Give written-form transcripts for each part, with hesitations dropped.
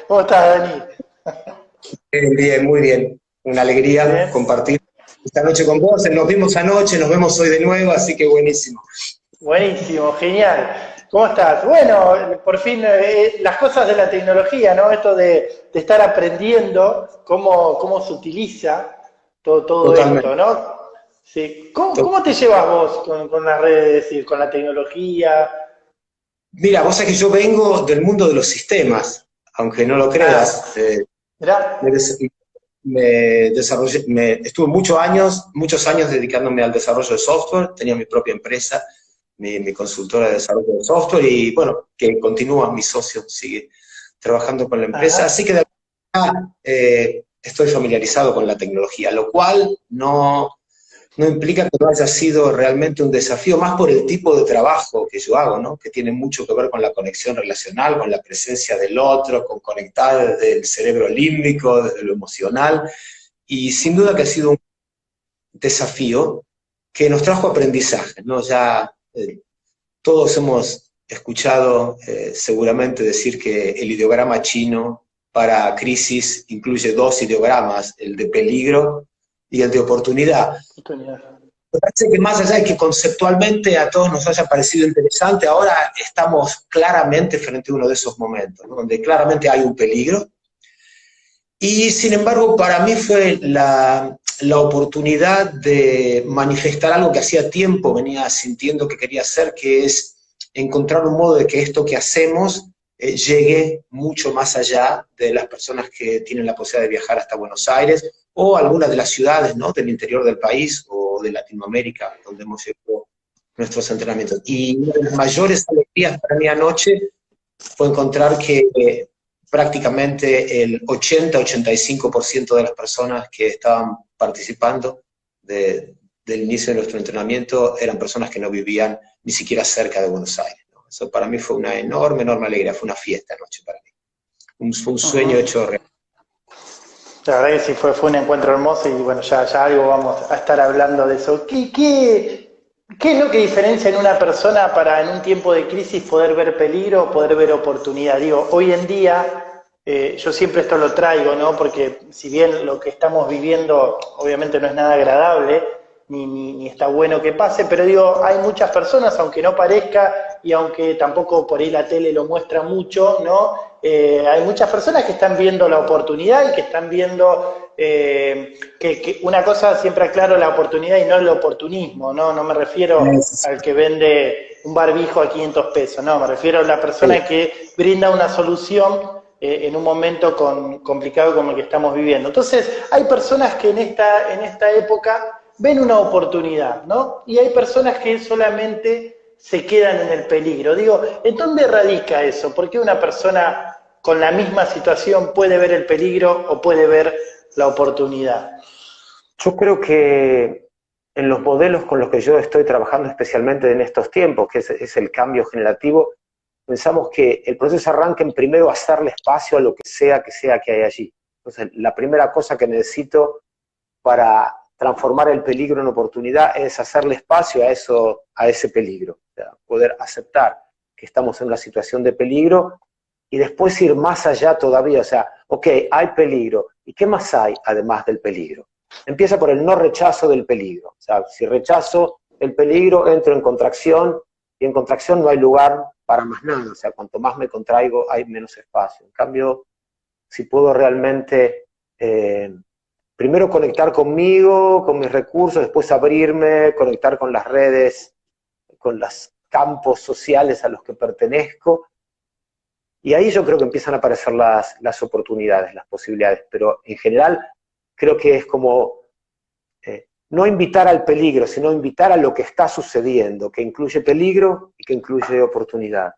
¿Cómo estás, Dani? Bien, bien, muy bien. Una alegría Bien, compartir esta noche con vos. Nos vimos anoche, nos vemos hoy de nuevo, así que buenísimo. buenísimo, genial. ¿Cómo estás? Bueno, por fin las cosas de la tecnología, ¿no? Esto de estar aprendiendo cómo se utiliza todo Totalmente. esto, ¿no? Sí. ¿Cómo te llevas vos con las redes, es decir, con la tecnología? Mira, vos sabés que yo vengo del mundo de los sistemas, aunque no lo Ah, creas. Me, mirá. des- me desarrollé, estuve muchos años dedicándome al desarrollo de software, tenía mi propia empresa, mi consultora de desarrollo de software y bueno, que continúa, mi socio sigue trabajando con la empresa, así Ajá. que de alguna manera, estoy familiarizado con la tecnología, lo cual no implica que no haya sido realmente un desafío, más por el tipo de trabajo que yo hago, ¿no? Que tiene mucho que ver con la conexión relacional, con la presencia del otro, con conectar desde el cerebro límbico, desde lo emocional, y sin duda que ha sido un desafío que nos trajo aprendizaje, ¿no? Ya todos hemos escuchado seguramente decir que el ideograma chino para crisis incluye dos ideogramas, el de peligro y el de oportunidad. Oportunidad. Me parece que más allá de que conceptualmente a todos nos haya parecido interesante, ahora estamos claramente frente a uno de esos momentos, ¿no? Donde claramente hay un peligro. Y sin embargo, para mí fue la oportunidad de manifestar algo que hacía tiempo venía sintiendo que quería hacer, que es encontrar un modo de que esto que hacemos llegue mucho más allá de las personas que tienen la posibilidad de viajar hasta Buenos Aires o algunas de las ciudades, ¿no? Del interior del país o de Latinoamérica, donde hemos hecho nuestros entrenamientos. Y una de las mayores alegrías para mí anoche fue encontrar que prácticamente el 80-85% de las personas que estaban participando del inicio de nuestro entrenamiento eran personas que no vivían ni siquiera cerca de Buenos Aires, ¿no? Eso para mí fue una enorme, enorme alegría, fue una fiesta anoche para mí, fue un sueño Ujú. hecho realidad. La verdad que sí fue un encuentro hermoso y bueno, ya algo vamos a estar hablando de eso. ¿Qué es lo que diferencia en una persona para en un tiempo de crisis poder ver peligro o poder ver oportunidad? Digo, hoy en día, yo siempre esto lo traigo, ¿no? Porque si bien lo que estamos viviendo obviamente no es nada agradable, ni está bueno que pase, pero digo, hay muchas personas, aunque no parezca y aunque tampoco por ahí la tele lo muestra mucho, ¿no? Hay muchas personas que están viendo la oportunidad y que están viendo que una cosa siempre aclaro la oportunidad y no el oportunismo, ¿no? No me refiero al que vende un barbijo a 500 pesos, no, me refiero a la persona que brinda una solución en un momento complicado como el que estamos viviendo. Entonces, hay personas que en esta época ven una oportunidad, ¿no? Y hay personas que solamente se quedan en el peligro. Digo, ¿en dónde radica eso? ¿Por qué una persona con la misma situación puede ver el peligro o puede ver la oportunidad? Yo creo que en los modelos con los que yo estoy trabajando especialmente en estos tiempos, es el cambio generativo, pensamos que el proceso arranca en primero hacerle espacio a lo que sea que hay allí. Entonces, la primera cosa que necesito para transformar el peligro en oportunidad es hacerle espacio a eso, a ese peligro. O sea, poder aceptar que estamos en una situación de peligro y después ir más allá todavía. O sea, ok, hay peligro. ¿Y qué más hay además del peligro? Empieza por el no rechazo del peligro. O sea, si rechazo el peligro, entro en contracción y en contracción no hay lugar para más nada. O sea, cuanto más me contraigo, hay menos espacio. En cambio, si puedo realmente primero conectar conmigo, con mis recursos, después abrirme, conectar con las redes, con los campos sociales a los que pertenezco. Y ahí yo creo que empiezan a aparecer las oportunidades, las posibilidades. Pero en general creo que es como no invitar al peligro, sino invitar a lo que está sucediendo, que incluye peligro y que incluye oportunidad.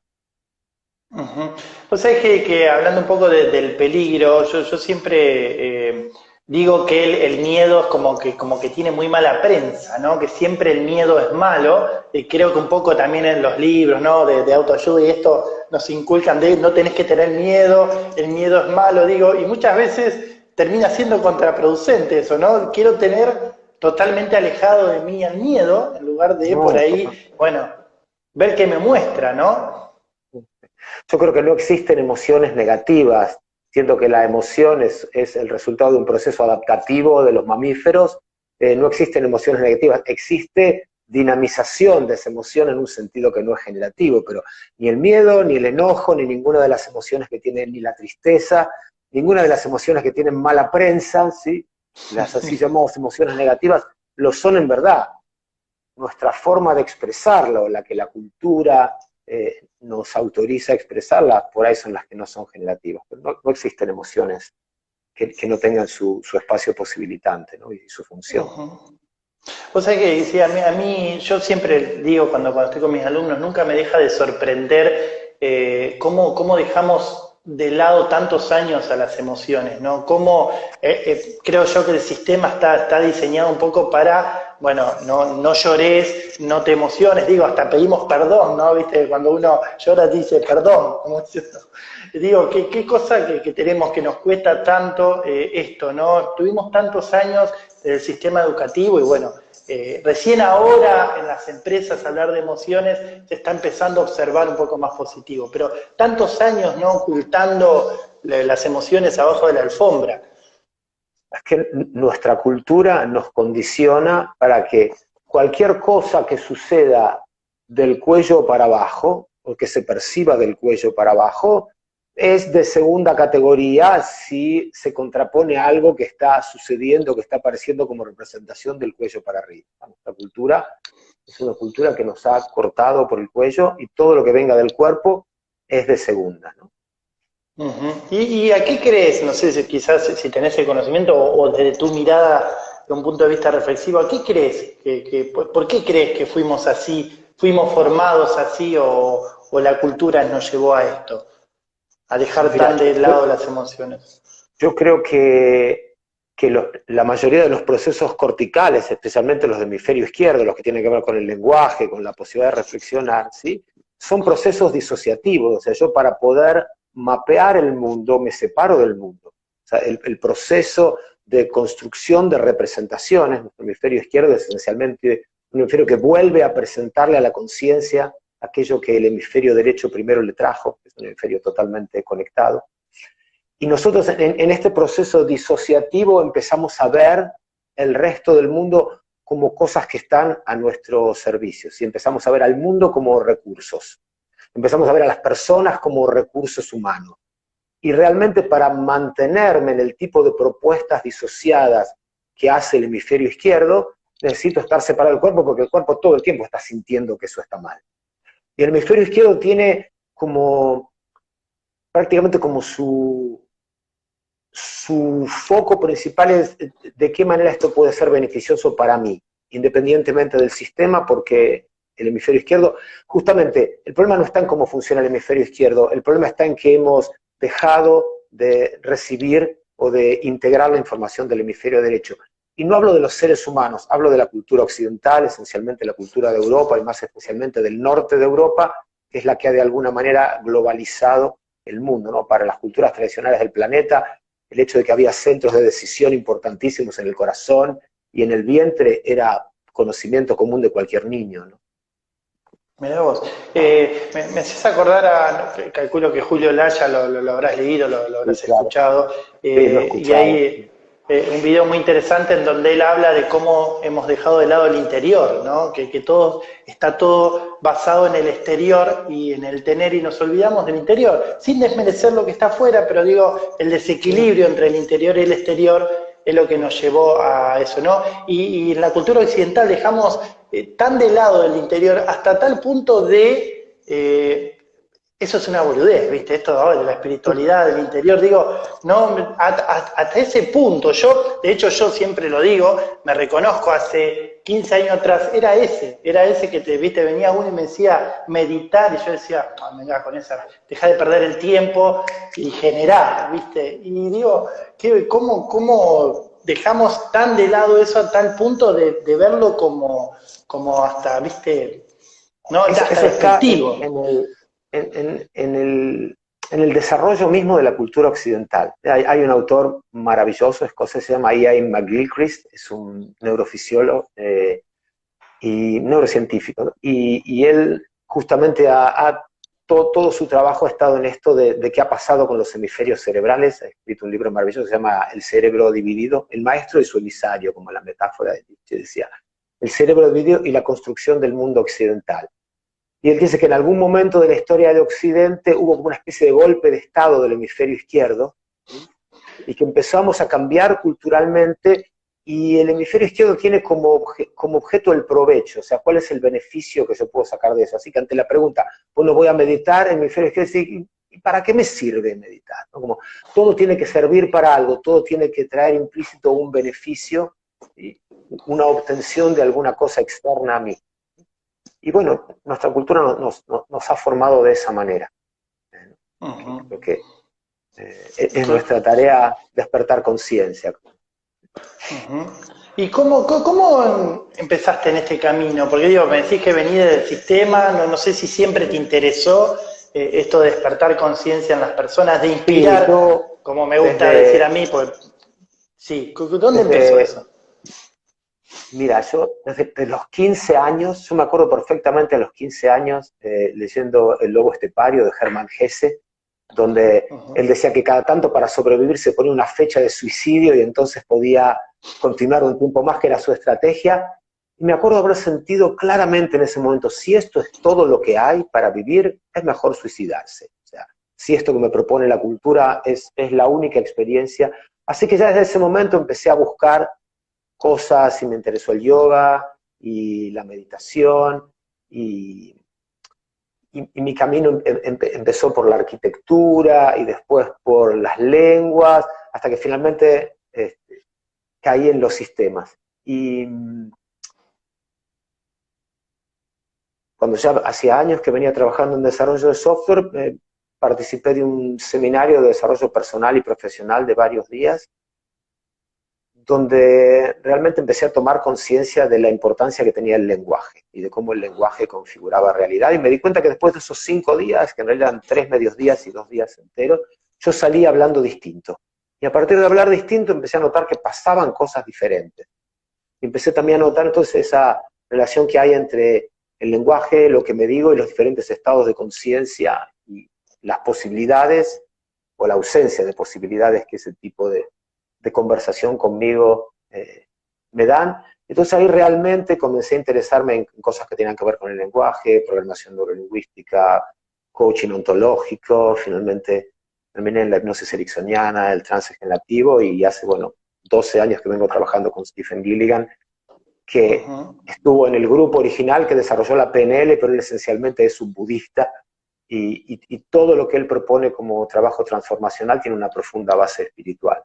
Ujú. Vos sabés que hablando un poco del peligro, yo siempre digo que el miedo es como que tiene muy mala prensa, ¿no? Que siempre el miedo es malo. Y creo que un poco también en los libros, ¿no? De autoayuda y esto nos inculcan de no tenés que tener miedo, el miedo es malo, digo, y muchas veces termina siendo contraproducente eso, ¿no? Quiero tener totalmente alejado de mí el miedo, en lugar de por No, ahí, bueno, ver qué me muestra, ¿no? yo creo que no existen emociones negativas, siendo que la emoción es el resultado de un proceso adaptativo de los mamíferos. No existen emociones negativas, existe dinamización de esa emoción en un sentido que no es generativo, pero ni el miedo, ni el enojo, ni ninguna de las emociones que tienen, ni la tristeza, ninguna de las emociones que tienen mala prensa, ¿sí? Las así llamadas emociones negativas, lo son en verdad. Nuestra forma de expresarlo, la que la cultura nos autoriza a expresarla, por ahí son las que no son generativas. Pero no existen emociones que no tengan su espacio posibilitante, ¿no? Y su función. Vos sabés que sí, a mí, yo siempre digo cuando estoy con mis alumnos, nunca me deja de sorprender cómo dejamos de lado tantos años a las emociones, ¿no? Cómo creo yo que el sistema está diseñado un poco para, bueno, no llores, no te emociones, digo, hasta pedimos perdón, ¿no? Viste, cuando uno llora dice perdón, como diciendo. Digo, qué cosa que tenemos que nos cuesta tanto esto, ¿no? Tuvimos tantos años del sistema educativo y bueno, recién ahora en las empresas hablar de emociones se está empezando a observar un poco más positivo, pero tantos años, ¿no? Ocultando las emociones abajo de la alfombra. Es que nuestra cultura nos condiciona para que cualquier cosa que suceda del cuello para abajo, o que se perciba del cuello para abajo, es de segunda categoría si se contrapone a algo que está sucediendo, que está apareciendo como representación del cuello para arriba. Nuestra cultura es una cultura que nos ha cortado por el cuello y todo lo que venga del cuerpo es de segunda, ¿no? ¿Y a qué crees? No sé si quizás si tenés el conocimiento o desde tu mirada de un punto de vista reflexivo, ¿a qué crees? ¿Por qué crees que fuimos así, fuimos formados así o la cultura nos llevó a esto? A dejar tan de lado las emociones. Yo creo que la mayoría de los procesos corticales, especialmente los del hemisferio izquierdo, los que tienen que ver con el lenguaje, con la posibilidad de reflexionar, ¿sí? Son procesos disociativos. O sea, yo para poder mapear el mundo me separo del mundo. O sea, el proceso de construcción de representaciones, nuestro hemisferio izquierdo es esencialmente un hemisferio que vuelve a presentarle a la conciencia aquello que el hemisferio derecho primero le trajo, que es un hemisferio totalmente conectado. Y nosotros en este proceso disociativo empezamos a ver el resto del mundo como cosas que están a nuestro servicio, ¿sí? Empezamos a ver al mundo como recursos, empezamos a ver a las personas como recursos humanos. Y realmente para mantenerme en el tipo de propuestas disociadas que hace el hemisferio izquierdo, necesito estar separado del cuerpo porque el cuerpo todo el tiempo está sintiendo que eso está mal. Y el hemisferio izquierdo tiene como, prácticamente como su foco principal es de qué manera esto puede ser beneficioso para mí, independientemente del sistema, porque el hemisferio izquierdo, justamente, el problema no está en cómo funciona el hemisferio izquierdo, el problema está en que hemos dejado de recibir o de integrar la información del hemisferio derecho. Y no hablo de los seres humanos, hablo de la cultura occidental, esencialmente la cultura de Europa y más especialmente del norte de Europa, que es la que ha de alguna manera globalizado el mundo, ¿no? Para las culturas tradicionales del planeta, el hecho de que había centros de decisión importantísimos en el corazón y en el vientre era conocimiento común de cualquier niño, ¿no? Mirá vos, me hacés acordar calculo que Julio Laya lo habrás leído, lo habrás Sí, claro. escuchado, Sí, lo he escuchado. y hay un video muy interesante en donde él habla de cómo hemos dejado de lado el interior, ¿no? Que está todo basado en el exterior y en el tener y nos olvidamos del interior, sin desmerecer lo que está afuera, pero digo, el desequilibrio entre el interior y el exterior es lo que nos llevó a eso, ¿no? Y en la cultura occidental dejamos tan de lado del interior hasta tal punto de eso es una boludez, ¿viste? Esto de la espiritualidad del interior, digo, no, hasta ese punto, de hecho yo siempre lo digo, me reconozco hace 15 años atrás, era ese que ¿viste? Venía uno y me decía meditar, y yo decía, no, venga con esa, deja de perder el tiempo y generar, ¿viste? Y digo, ¿cómo dejamos tan de lado eso a tal punto de verlo como hasta, ¿viste? No, hasta despectivo. En el desarrollo mismo de la cultura occidental. Hay un autor maravilloso escocés, se llama Ian McGilchrist, es un neurofisiólogo y neurocientífico, ¿no? Y él justamente ha todo su trabajo ha estado en esto de qué ha pasado con los hemisferios cerebrales. Ha escrito un libro maravilloso que se llama El cerebro dividido, el maestro y su emisario, como la metáfora de Nietzsche decía. El cerebro dividido y la construcción del mundo occidental. Y él dice que en algún momento de la historia de Occidente hubo como una especie de golpe de estado del hemisferio izquierdo, ¿sí? Y que empezamos a cambiar culturalmente, y el hemisferio izquierdo tiene como objeto el provecho, o sea, ¿cuál es el beneficio que yo puedo sacar de eso? Así que ante la pregunta, bueno, voy a meditar, el hemisferio izquierdo dice, ¿y para qué me sirve meditar? ¿No? Como todo tiene que servir para algo, todo tiene que traer implícito un beneficio, ¿sí? Una obtención de alguna cosa externa a mí. Y bueno, nuestra cultura nos ha formado de esa manera. Creo que es nuestra tarea despertar conciencia. ¿Y cómo empezaste en este camino? Porque digo, me decís que venís del sistema, no sé si siempre te interesó esto de despertar conciencia en las personas, de inspirar, sí, como me gusta decir a mí, pues, sí, ¿dónde empezó eso? Mira, yo desde los 15 años, yo me acuerdo perfectamente a los 15 años, leyendo El lobo estepario de Hermann Hesse, donde él decía que cada tanto para sobrevivir se ponía una fecha de suicidio y entonces podía continuar un tiempo más, que era su estrategia. Y me acuerdo haber sentido claramente en ese momento, si esto es todo lo que hay para vivir, es mejor suicidarse. O sea, si esto que me propone la cultura es la única experiencia. Así que ya desde ese momento empecé a buscar cosas, y me interesó el yoga y la meditación, y mi camino empezó por la arquitectura y después por las lenguas, hasta que finalmente caí en los sistemas. Y cuando ya hacía años que venía trabajando en desarrollo de software, participé de un seminario de desarrollo personal y profesional de varios días, donde realmente empecé a tomar conciencia de la importancia que tenía el lenguaje y de cómo el lenguaje configuraba realidad. Y me di cuenta que después de esos 5 días, que en realidad eran 3 medios días y 2 días enteros, yo salí hablando distinto. Y a partir de hablar distinto empecé a notar que pasaban cosas diferentes. Y empecé también a notar entonces esa relación que hay entre el lenguaje, lo que me digo y los diferentes estados de conciencia y las posibilidades o la ausencia de posibilidades que ese tipo de conversación conmigo me dan. Entonces ahí realmente comencé a interesarme en cosas que tenían que ver con el lenguaje, programación neurolingüística, coaching ontológico, finalmente terminé en la hipnosis ericksoniana, el trance generativo, y hace, 12 años que vengo trabajando con Stephen Gilligan, que estuvo en el grupo original que desarrolló la PNL, pero él esencialmente es un budista, y todo lo que él propone como trabajo transformacional tiene una profunda base espiritual.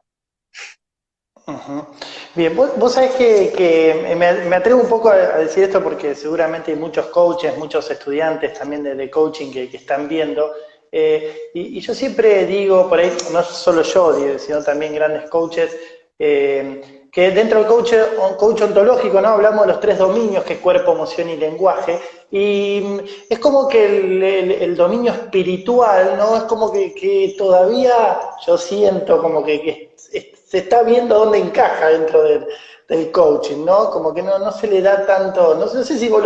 Bien, vos sabés que me atrevo un poco a decir esto porque seguramente hay muchos coaches, muchos estudiantes también de coaching que están viendo, y yo siempre digo, por ahí, no solo yo, sino también grandes coaches, que dentro del coach ontológico, ¿no? Hablamos de los 3 dominios, que es cuerpo, emoción y lenguaje, y es como que el dominio espiritual, ¿no? Es como que todavía yo siento como que se está viendo dónde encaja dentro del coaching, ¿no? Como que no se le da tanto, no sé si vos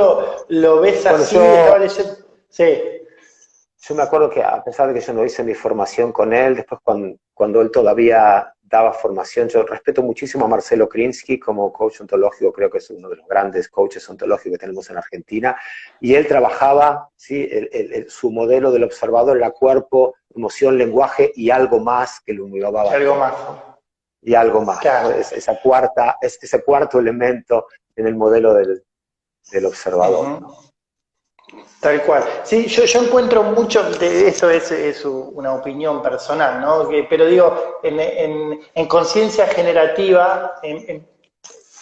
lo ves así, estaba leyendo. Sí. Yo me acuerdo que a pesar de que yo no hice mi formación con él, después cuando él todavía daba formación, yo respeto muchísimo a Marcelo Krinsky como coach ontológico, creo que es uno de los grandes coaches ontológicos que tenemos en Argentina, y él trabajaba, ¿sí? Su modelo del observador era cuerpo, emoción, lenguaje y algo más que lo englobaba. Algo más. Y algo más, claro. ¿no? Ese cuarto elemento en el modelo del observador, ¿no? Tal cual. Sí, yo encuentro mucho de eso, es una opinión personal, ¿no? Pero digo, en conciencia generativa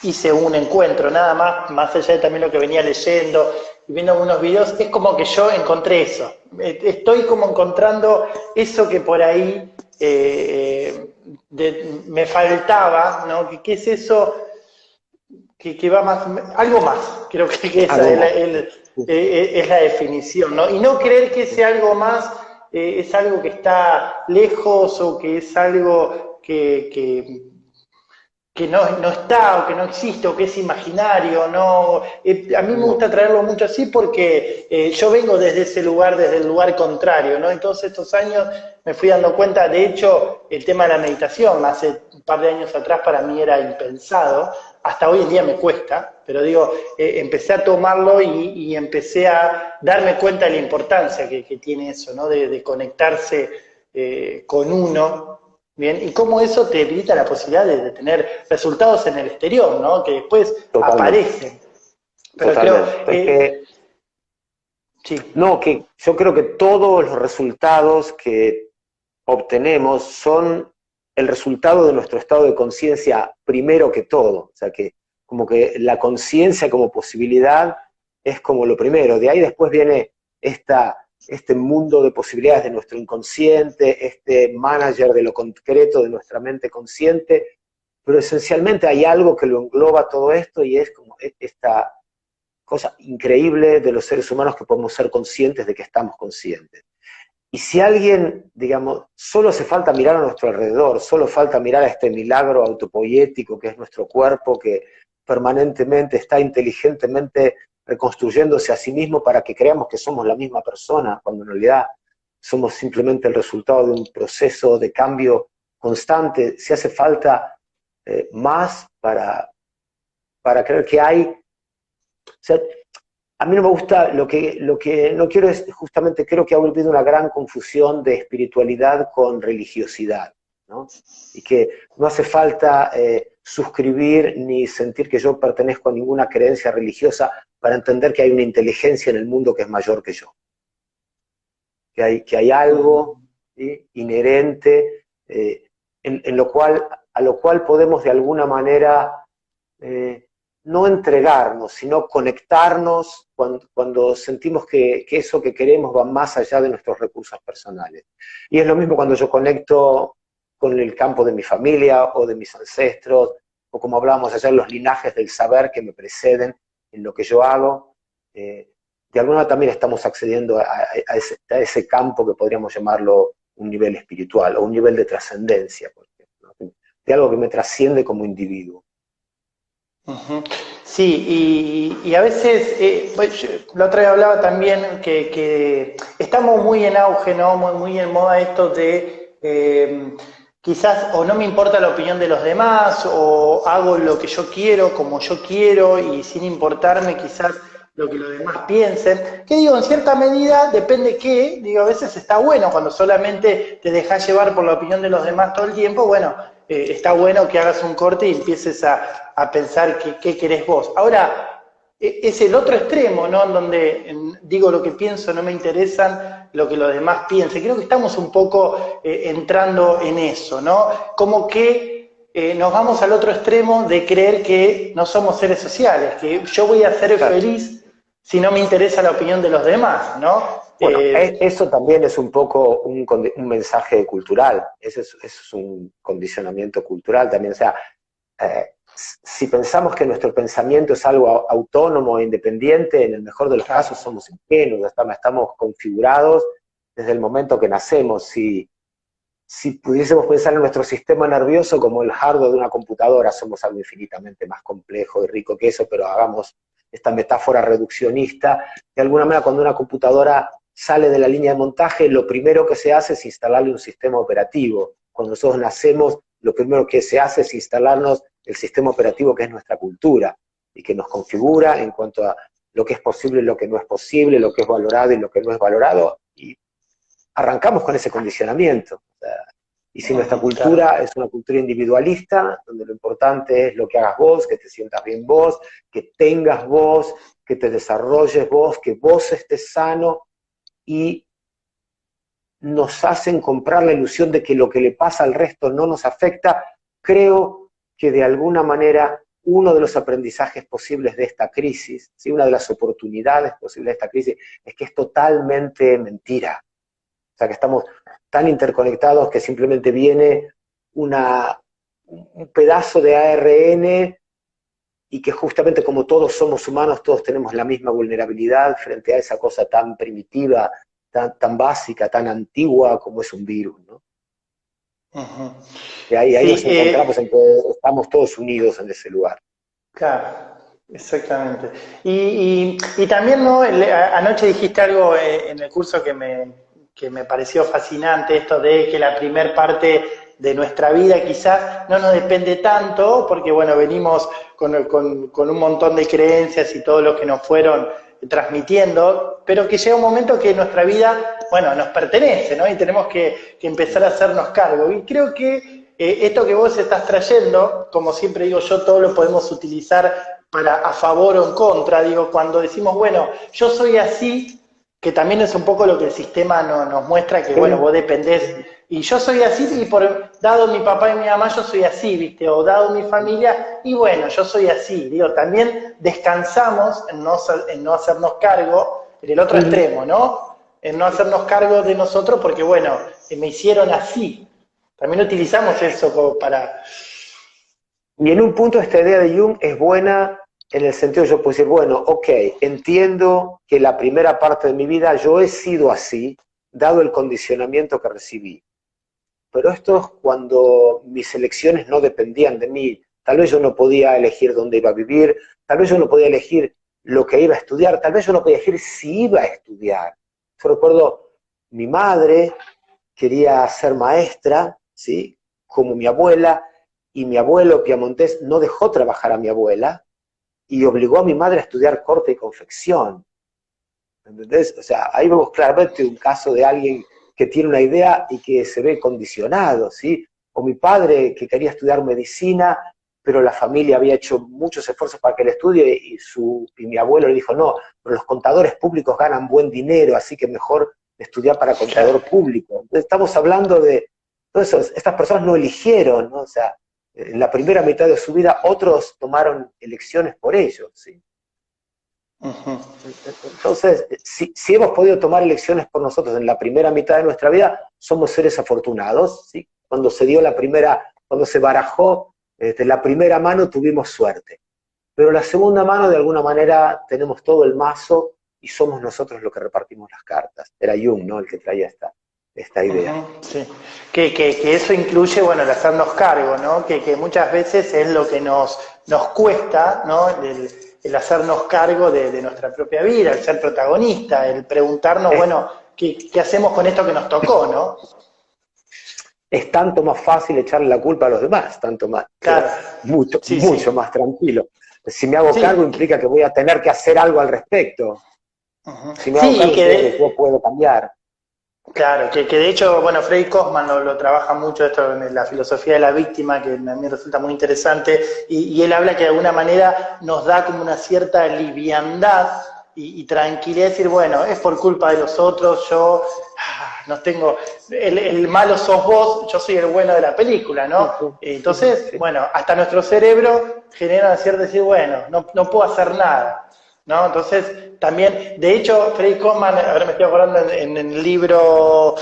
hice un encuentro, nada más allá de también lo que venía leyendo y viendo algunos videos, es como que yo encontré eso. Estoy como encontrando eso que por ahí me faltaba, ¿no? ¿Qué es eso? Que va más, algo más, creo que esa es la definición, ¿no? Y no creer que ese algo más es algo que está lejos o que es algo que que no está o que no existe o que es imaginario, no. A mí me gusta traerlo mucho así porque yo vengo desde ese lugar, desde el lugar contrario, ¿no? En todos estos años me fui dando cuenta, de hecho, el tema de la meditación, hace un par de años atrás para mí era impensado, hasta hoy en día me cuesta, pero digo, empecé a tomarlo y empecé a darme cuenta de la importancia que tiene eso, ¿no? De conectarse con uno. Bien, y cómo eso te evita la posibilidad de tener resultados en el exterior, ¿no? Que después Totalmente, aparecen. Pero totalmente. Es que, sí. no, que yo creo que todos los resultados que obtenemos son el resultado de nuestro estado de conciencia primero que todo. O sea que como que la conciencia como posibilidad es como lo primero. De ahí después viene este mundo de posibilidades de nuestro inconsciente, este manager de lo concreto de nuestra mente consciente, pero esencialmente hay algo que lo engloba todo esto y es como esta cosa increíble de los seres humanos que podemos ser conscientes de que estamos conscientes. Y si alguien, digamos, solo hace falta mirar a nuestro alrededor, solo falta mirar a este milagro autopoético que es nuestro cuerpo, que permanentemente está inteligentemente reconstruyéndose a sí mismo para que creamos que somos la misma persona, cuando en realidad somos simplemente el resultado de un proceso de cambio constante. Si hace falta más para creer que hay... O sea, a mí no me gusta, lo que no quiero es, justamente creo que ha habido una gran confusión de espiritualidad con religiosidad, ¿no? Y que no hace falta suscribir ni sentir que yo pertenezco a ninguna creencia religiosa para entender que hay una inteligencia en el mundo que es mayor que yo. Que hay algo, ¿sí?, inherente, en lo cual, a lo cual podemos de alguna manera... no entregarnos, sino conectarnos cuando sentimos que eso que queremos va más allá de nuestros recursos personales. Y es lo mismo cuando yo conecto con el campo de mi familia o de mis ancestros, o como hablábamos ayer, los linajes del saber que me preceden en lo que yo hago. De alguna manera también estamos accediendo a ese campo que podríamos llamarlo un nivel espiritual o un nivel de trascendencia, por ejemplo, ¿no? De algo que me trasciende como individuo. Ujú. Sí, y a veces, pues, la otra vez hablaba también que estamos muy en auge, ¿no? Muy en moda esto de quizás o no me importa la opinión de los demás o hago lo que yo quiero, como yo quiero y sin importarme quizás lo que los demás piensen. Que digo, en cierta medida depende qué, digo, a veces está bueno cuando solamente te dejas llevar por la opinión de los demás todo el tiempo, bueno, está bueno que hagas un corte y empieces a pensar qué querés vos. Ahora, es el otro extremo, ¿no? En donde digo lo que pienso, no me interesan lo que los demás piensen. Creo que estamos un poco entrando en eso, ¿no? Como que nos vamos al otro extremo de creer que no somos seres sociales, que yo voy a ser feliz si no me interesa la opinión de los demás, ¿no? Bueno, eso también es un poco un mensaje cultural, eso es un condicionamiento cultural también. O sea, si pensamos que nuestro pensamiento es algo autónomo e independiente, en el mejor de los casos somos ingenuos, estamos configurados desde el momento que nacemos. Si pudiésemos pensar en nuestro sistema nervioso como el hardware de una computadora, somos algo infinitamente más complejo y rico que eso, pero hagamos esta metáfora reduccionista. De alguna manera, cuando una computadora sale de la línea de montaje, lo primero que se hace es instalarle un sistema operativo. Cuando nosotros nacemos, lo primero que se hace es instalarnos el sistema operativo que es nuestra cultura, y que nos configura en cuanto a lo que es posible y lo que no es posible, lo que es valorado y lo que no es valorado, y arrancamos con ese condicionamiento. O sea, y si nuestra cultura es una cultura individualista, donde lo importante es lo que hagas vos, que te sientas bien vos, que tengas vos, que te desarrolles vos, que vos estés sano, y nos hacen comprar la ilusión de que lo que le pasa al resto no nos afecta, creo que de alguna manera uno de los aprendizajes posibles de esta crisis, ¿sí?, una de las oportunidades posibles de esta crisis, es que es totalmente mentira. O sea, que estamos tan interconectados que simplemente viene un pedazo de ARN y que justamente como todos somos humanos, todos tenemos la misma vulnerabilidad frente a esa cosa tan primitiva, tan básica, tan antigua como es un virus, ¿no? Y ahí Sí, nos encontramos en que estamos todos unidos en ese lugar. claro, exactamente. Y también, ¿no? Anoche dijiste algo en el curso que me pareció fascinante, esto de que la primer parte de nuestra vida quizás no nos depende tanto, porque bueno, venimos con un montón de creencias y todo lo que nos fueron transmitiendo, pero que llega un momento que nuestra vida, bueno, nos pertenece, ¿no? Y tenemos que empezar a hacernos cargo. Y creo que esto que vos estás trayendo, como siempre digo yo, todo lo podemos utilizar para a favor o en contra. Digo, cuando decimos, bueno, yo soy así, que también es un poco lo que el sistema nos muestra, que bueno, vos dependés, y yo soy así, y dado mi papá y mi mamá, yo soy así, ¿viste? O dado mi familia, y bueno, yo soy así. Digo, también descansamos en no hacernos cargo, en el otro extremo, ¿no? En no hacernos cargo de nosotros, porque bueno, me hicieron así. También utilizamos eso como para... Y en un punto esta idea de Jung es buena en el sentido de yo puedo decir, bueno, ok, entiendo que la primera parte de mi vida yo he sido así, dado el condicionamiento que recibí. Pero esto es cuando mis elecciones no dependían de mí. Tal vez yo no podía elegir dónde iba a vivir, tal vez yo no podía elegir lo que iba a estudiar, tal vez yo no podía elegir si iba a estudiar. Yo recuerdo, mi madre quería ser maestra, ¿sí? Como mi abuela, y mi abuelo piamontés no dejó trabajar a mi abuela y obligó a mi madre a estudiar corte y confección. ¿Entendés? O sea, ahí vemos claramente un caso de alguien que tiene una idea y que se ve condicionado, ¿sí? O mi padre que quería estudiar medicina, pero la familia había hecho muchos esfuerzos para que él estudie y mi abuelo le dijo, no, pero los contadores públicos ganan buen dinero, así que mejor estudiar para contador público. Entonces, estamos hablando de, entonces, estas personas no eligieron, ¿no? O sea, en la primera mitad de su vida otros tomaron elecciones por ellos, ¿sí? Uh-huh. Entonces, si hemos podido tomar elecciones por nosotros en la primera mitad de nuestra vida, somos seres afortunados, ¿sí? Cuando se dio la primera, cuando se barajó la primera mano tuvimos suerte, pero la segunda mano de alguna manera tenemos todo el mazo y somos nosotros los que repartimos las cartas. Era Jung, ¿no? El que traía esta idea. Uh-huh, sí. Que eso incluye, bueno, el hacernos cargo, ¿no? Que muchas veces es lo que nos cuesta, ¿no? El hacernos cargo de nuestra propia vida, el ser protagonista, el preguntarnos, bueno, ¿qué hacemos con esto que nos tocó, ¿no? Es tanto más fácil echarle la culpa a los demás, tanto más, claro. mucho, Sí, mucho sí. más tranquilo. Si me hago Sí. cargo implica que voy a tener que hacer algo al respecto. Uh-huh. Si me hago cargo Sí, implica que yo puedo cambiar. Claro, que de hecho, bueno, Freddy Kosman lo trabaja mucho esto en la filosofía de la víctima, que a mí me resulta muy interesante, y él habla que de alguna manera nos da como una cierta liviandad y tranquilidad, decir, bueno, es por culpa de los otros, yo no tengo, el malo sos vos, yo soy el bueno de la película, ¿no? Entonces, bueno, hasta nuestro cerebro genera cierto decir, bueno, no puedo hacer nada. ¿No? Entonces, también, de hecho, Freddy Kosman, ahora me estoy acordando en el libro,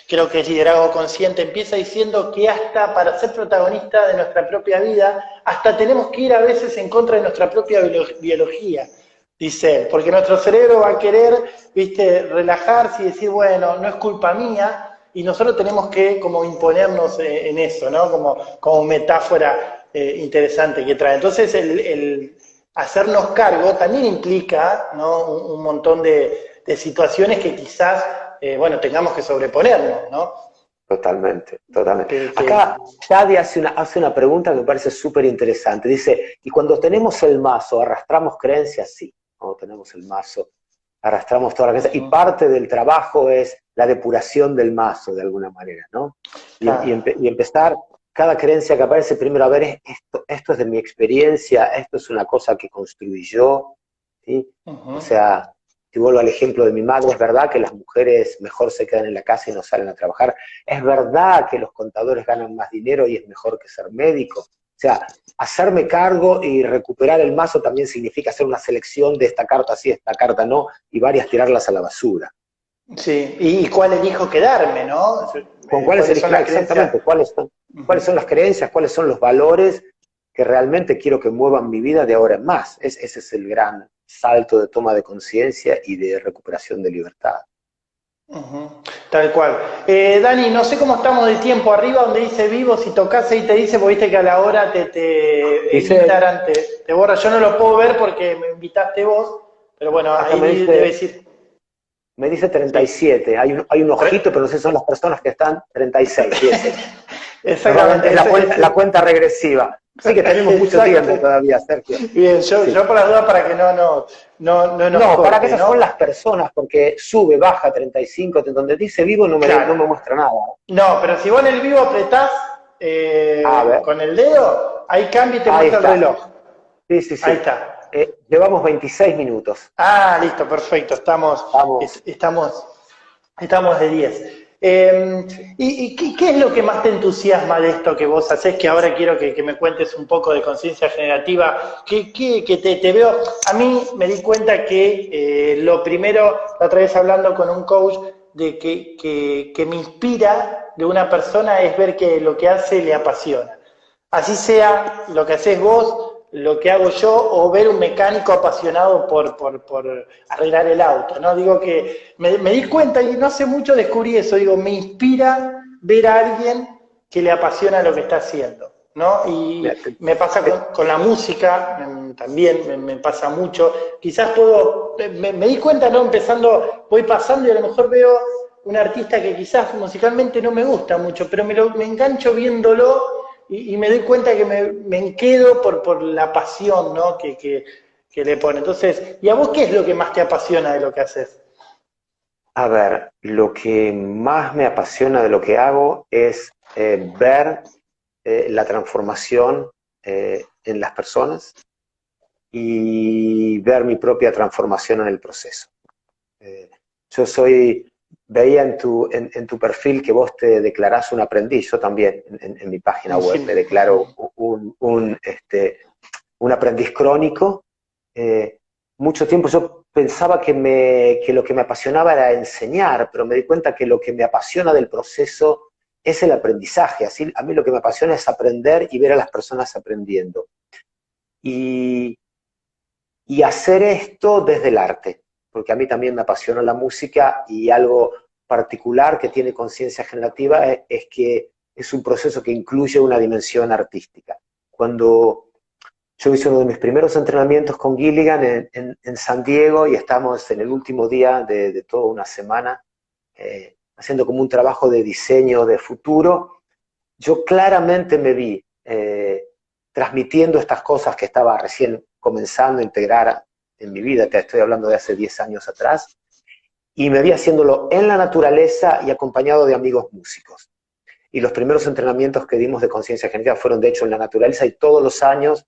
creo que es Liderazgo Consciente, empieza diciendo que hasta para ser protagonista de nuestra propia vida, hasta tenemos que ir a veces en contra de nuestra propia biología, dice él, porque nuestro cerebro va a querer, viste, relajarse y decir, bueno, no es culpa mía, y nosotros tenemos que como imponernos en eso, ¿no? Como metáfora interesante que trae. Entonces, hacernos cargo también implica, ¿no? un montón de situaciones que quizás, bueno, tengamos que sobreponernos, ¿no? Totalmente, totalmente. Acá Shadi hace una pregunta que me parece súper interesante. Dice, ¿y cuando tenemos el mazo, arrastramos creencias? Sí, cuando tenemos el mazo, arrastramos toda la creencia. Y parte del trabajo es la depuración del mazo, de alguna manera, ¿no? Y empezar cada creencia que aparece primero, a ver, esto es de mi experiencia, esto es una cosa que construí yo, ¿sí? O sea, si vuelvo al ejemplo de mi madre, es verdad que las mujeres mejor se quedan en la casa y no salen a trabajar, es verdad que los contadores ganan más dinero y es mejor que ser médico. O sea, hacerme cargo y recuperar el mazo también significa hacer una selección de esta carta sí, esta carta no, y varias tirarlas a la basura. Sí, y cuál elijo quedarme, ¿no? ¿Con cuáles elijo? Exactamente, ¿cuáles son las creencias, cuáles son los valores que realmente quiero que muevan mi vida de ahora en más? Ese es el gran salto de toma de conciencia y de recuperación de libertad. Ujú, tal cual. Dani, no sé cómo estamos de tiempo. Arriba donde dice vivo, si tocas ahí te dice, porque viste que a la hora te Dice, Instagram te borra. Yo no lo puedo ver porque me invitaste vos, pero bueno, acá ahí me debe dice, decir. me dice Sí. 37, hay un ojito, pero no sé si son las personas que están 36, sí, es eso. Exactamente, Normalmente es la cuenta regresiva. Sí que tenemos mucho tiempo exacto. todavía, Sergio. Bien, Sí. yo por las dudas para que no nos No, para que corte, esas son ¿no? las personas, porque sube, baja 35, donde dice vivo no me Claro. muestra nada. No, pero si vos en el vivo apretás A ver, con el dedo, ahí cambia y te ahí muestra el está. reloj. Sí, sí, Ahí sí. está. Llevamos 26 minutos. Ah, listo, perfecto. Vamos. Estamos de 10. Sí. ¿Qué es lo que más te entusiasma de esto que vos hacés? Que ahora quiero que me cuentes un poco de conciencia generativa. Que te veo? A mí me di cuenta que lo primero, la otra vez hablando con un coach, de que me inspira de una persona es ver que lo que hace le apasiona. Así sea lo que haces vos, lo que hago yo, o ver un mecánico apasionado por arreglar el auto, ¿no? Digo que me di cuenta y no hace mucho descubrí eso, digo, me inspira ver a alguien que le apasiona lo que está haciendo, ¿no? Mira, Y me pasa con la música, también me pasa mucho, quizás puedo, me di cuenta, ¿no? Empezando, voy pasando y a lo mejor veo un artista que quizás musicalmente no me gusta mucho, pero me engancho viéndolo y me doy cuenta que me quedo por la pasión, ¿no? Que le pone. Entonces, ¿y a vos qué es lo que más te apasiona de lo que haces? a ver, lo que más me apasiona de lo que hago es ver la transformación en las personas y ver mi propia transformación en el proceso. Eh, yo soy, veía en tu perfil que vos te declarás un aprendiz, yo también en mi página web me Sí. declaro un aprendiz crónico. Eh, Mucho tiempo yo pensaba que lo que me apasionaba era enseñar, pero me di cuenta que lo que me apasiona del proceso es el aprendizaje. Así, a mí lo que me apasiona es aprender y ver a las personas aprendiendo. Y, y hacer esto desde el arte, porque a mí también me apasiona la música y algo particular que tiene conciencia generativa es que es un proceso que incluye una dimensión artística. Cuando yo hice uno de mis primeros entrenamientos con Gilligan en San Diego y estamos en el último día de toda una semana haciendo como un trabajo de diseño de futuro. Yo claramente me vi transmitiendo estas cosas que estaba recién comenzando a integrar en mi vida, te estoy hablando de hace 10 años atrás, y me vi haciéndolo en la naturaleza y acompañado de amigos músicos. Y los primeros entrenamientos que dimos de conciencia generativa fueron de hecho en la naturaleza y todos los años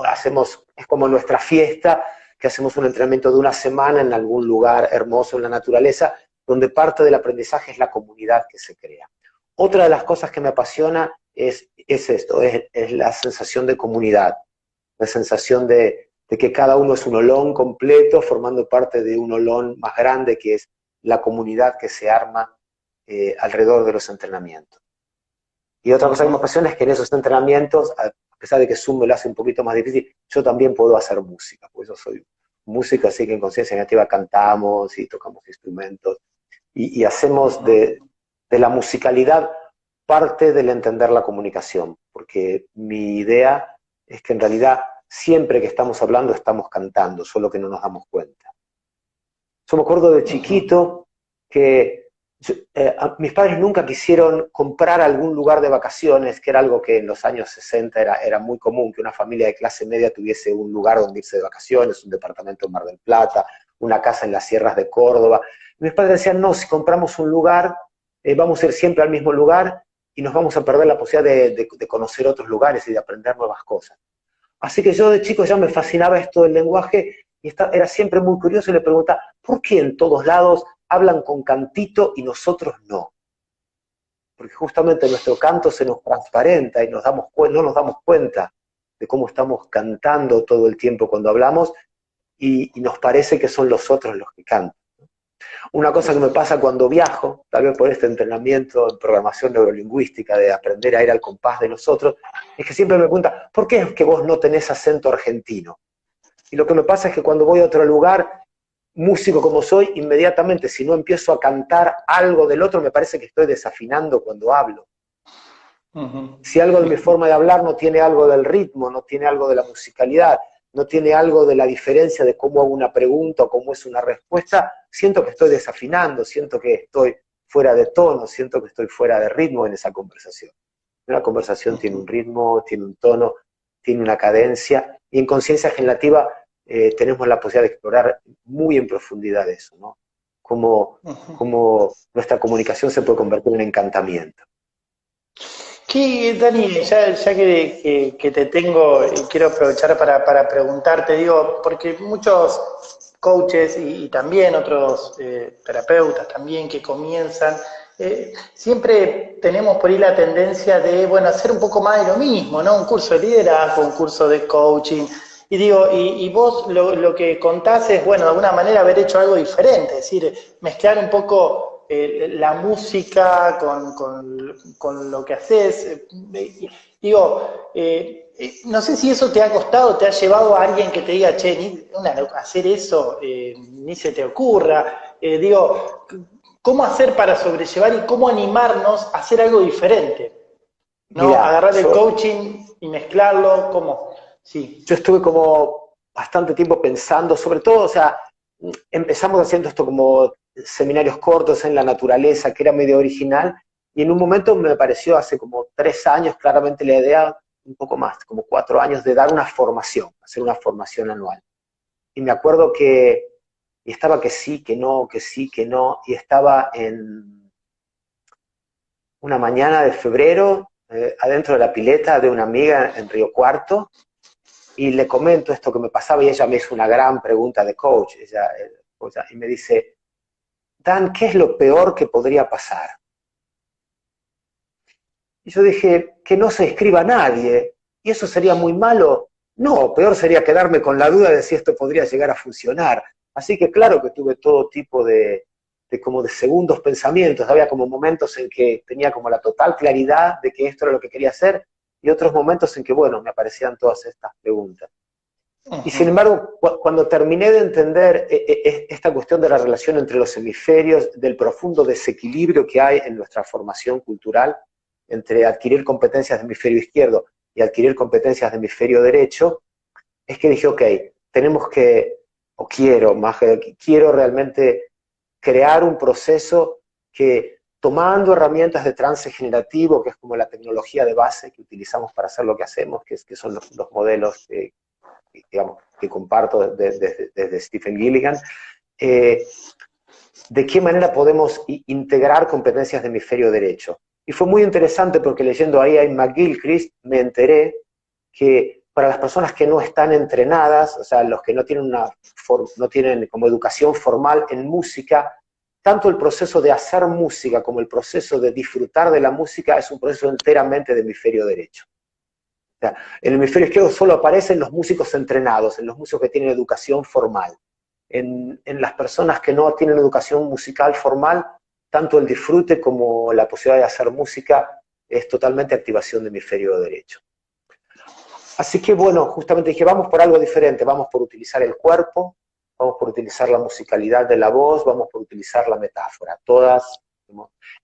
hacemos, es como nuestra fiesta, que hacemos un entrenamiento de una semana en algún lugar hermoso en la naturaleza, donde parte del aprendizaje es la comunidad que se crea. Otra de las cosas que me apasiona es esto, es la sensación de comunidad, la sensación de que cada uno es un olón completo, formando parte de un olón más grande que es la comunidad que se arma alrededor de los entrenamientos. Y otra cosa que me Ujú. apasiona es que en esos entrenamientos, a pesar de que Zoom me lo hace un poquito más difícil, yo también puedo hacer música, pues yo soy músico, así que en Conciencia Negativa cantamos y tocamos instrumentos y hacemos Ujú. de la musicalidad parte del entender la comunicación, porque mi idea es que en realidad siempre que estamos hablando estamos cantando, solo que no nos damos cuenta. Yo me acuerdo de Ujú. chiquito que mis padres nunca quisieron comprar algún lugar de vacaciones, que era algo que en los años 60 era muy común, que una familia de clase media tuviese un lugar donde irse de vacaciones, un departamento en Mar del Plata, una casa en las sierras de Córdoba. Y mis padres decían, no, si compramos un lugar, vamos a ir siempre al mismo lugar y nos vamos a perder la posibilidad de conocer otros lugares y de aprender nuevas cosas. Así que yo de chico ya me fascinaba esto del lenguaje y era siempre muy curioso y le preguntaba, ¿por qué en todos lados hablan con cantito y nosotros no? Porque justamente nuestro canto se nos transparenta y no nos damos cuenta de cómo estamos cantando todo el tiempo cuando hablamos y nos parece que son los otros los que cantan. Una cosa que me pasa cuando viajo, tal vez por este entrenamiento en programación neurolingüística de aprender a ir al compás de los otros, es que siempre me preguntan, ¿por qué es que vos no tenés acento argentino? Y lo que me pasa es que cuando voy a otro lugar músico como soy, inmediatamente, si no empiezo a cantar algo del otro, me parece que estoy desafinando cuando hablo. Si algo de mi forma de hablar no tiene algo del ritmo, no tiene algo de la musicalidad, no tiene algo de la diferencia de cómo hago una pregunta o cómo es una respuesta, siento que estoy desafinando, siento que estoy fuera de tono, siento que estoy fuera de ritmo en esa conversación. Una conversación tiene un ritmo, tiene un tono, tiene una cadencia, y en conciencia generativa tenemos la posibilidad de explorar muy en profundidad eso, ¿no? Cómo nuestra comunicación se puede convertir en encantamiento. Dani, ya que te tengo, quiero aprovechar para preguntarte, digo, porque muchos coaches y también otros terapeutas también que comienzan, siempre tenemos por ahí la tendencia de, bueno, hacer un poco más de lo mismo, ¿no? Un curso de liderazgo, un curso de coaching, y digo, y vos lo que contás es, bueno, de alguna manera haber hecho algo diferente, es decir, mezclar un poco la música con lo que haces. Digo, no sé si eso te ha costado, te ha llevado a alguien que te diga, che, hacer eso ni se te ocurra. Digo, ¿cómo hacer para sobrellevar y cómo animarnos a hacer algo diferente? ¿No? Mirá, agarrar el coaching y mezclarlo, ¿cómo? Sí. Yo estuve como bastante tiempo pensando, sobre todo, o sea, empezamos haciendo esto como seminarios cortos en la naturaleza, que era medio original, y en un momento me pareció, hace como 3 años, claramente la idea, un poco más, como 4 años, de dar una formación, hacer una formación anual. Y me acuerdo que y estaba que sí, que no, que sí, que no, y estaba en una mañana de febrero, adentro de la pileta de una amiga en Río Cuarto, y le comento esto que me pasaba, y ella me hizo una gran pregunta de coach, y me dice, Dan, ¿qué es lo peor que podría pasar? Y yo dije, que no se inscriba nadie, y eso sería muy malo. No, peor sería quedarme con la duda de si esto podría llegar a funcionar. Así que claro que tuve todo tipo de segundos pensamientos, había como momentos en que tenía como la total claridad de que esto era lo que quería hacer, y otros momentos en que, bueno, me aparecían todas estas preguntas. Y sin embargo, cuando terminé de entender esta cuestión de la relación entre los hemisferios, del profundo desequilibrio que hay en nuestra formación cultural, entre adquirir competencias de hemisferio izquierdo y adquirir competencias de hemisferio derecho, es que dije, ok, tenemos que, quiero realmente crear un proceso que, tomando herramientas de trance generativo, que es como la tecnología de base que utilizamos para hacer lo que hacemos, que son los modelos que comparto desde Stephen Gilligan, de qué manera podemos integrar competencias de hemisferio derecho. Y fue muy interesante porque leyendo ahí a McGilchrist me enteré que para las personas que no están entrenadas, o sea, los que no tienen como educación formal en música, tanto el proceso de hacer música como el proceso de disfrutar de la música es un proceso enteramente de hemisferio derecho. O sea, en el hemisferio izquierdo solo aparecen los músicos entrenados, en los músicos que tienen educación formal. En las personas que no tienen educación musical formal, tanto el disfrute como la posibilidad de hacer música es totalmente activación de hemisferio derecho. Así que bueno, justamente dije, vamos por algo diferente, vamos por utilizar el cuerpo, vamos por utilizar la musicalidad de la voz, vamos por utilizar la metáfora, todas.